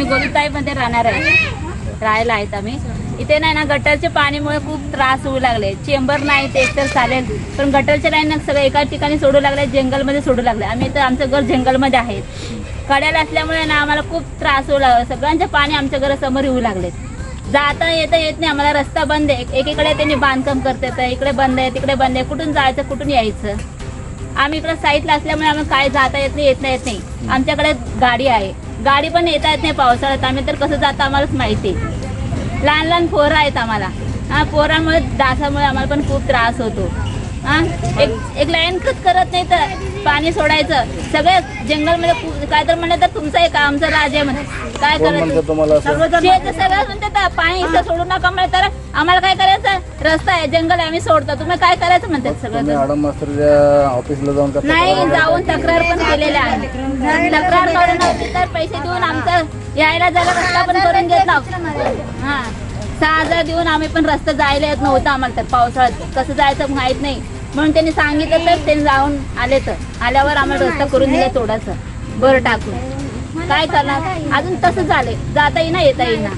आम्ही गोलताईमध्ये राहणार आहे, राहायला आहेत आम्ही इथे. नाही ना गटरचे पाणीमुळे खूप त्रास होऊ लागले. चेंबर नाही ते तर चालेल, पण गटरचे लाईन सगळं एका ठिकाणी सोडू लागले, जंगलमध्ये सोडू लागले. आम्ही तर आमचं घर जंगलमध्ये आहे, कड्याला असल्यामुळे ना आम्हाला खूप त्रास होऊ लागला. सगळ्यांचे पाणी आमच्या घरासमोर येऊ लागले. जाता येता येत नाही आम्हाला, रस्ता बंद आहे. एकीकडे त्यांनी बांधकाम करतात, इकडे बंद आहे तिकडे बंद आहे. कुठून जायचं कुठून यायचं? आम्ही इकडे साईडला असल्यामुळे आम्हाला काय जाता येत नाही. आमच्याकडे गाडी आहे, गाडी पण येता येत नाही पावसाळ्यात. आम्ही तर कसं जातं आम्हालाच माहिती. लहान लहान पोरं आहेत आम्हाला. पोरांमुळे डासामुळे आम्हाला पण खूप त्रास होतो. एक लाईन करत नाही तर पाणी सोडायचं. सगळे जंगलमध्ये काय तर म्हणलं तर तुमचं आहे का आमचं राज आहे म्हणे. काय करायचं सगळं म्हणतात पाणी इथं सोडू नका म्हणे. तर आम्हाला काय करायचं? रस्ता आहे, जंगल आहे, आम्ही सोडतो. तुम्ही काय करायचं म्हणतात सगळं. ऑफिसला जाऊन नाही जाऊन तक्रार पण केलेल्या आहे. तक्रार करून नव्हती तर पैसे देऊन आमचं यायला जायला रस्ता पण करून घेतला. 6,000 देऊन आम्ही पण रस्ता जायला येत नव्हता आम्हाला. तर पावसाळ्यात कसं जायचं माहित नाही, म्हणून त्यांनी सांगितलं तर ते जाऊन आले. तर आल्यावर आम्हाला रस्ता करून दिला थोडासा बरं टाकून. काय करणार, अजून तसं झाले, जाता येईना येता येईना.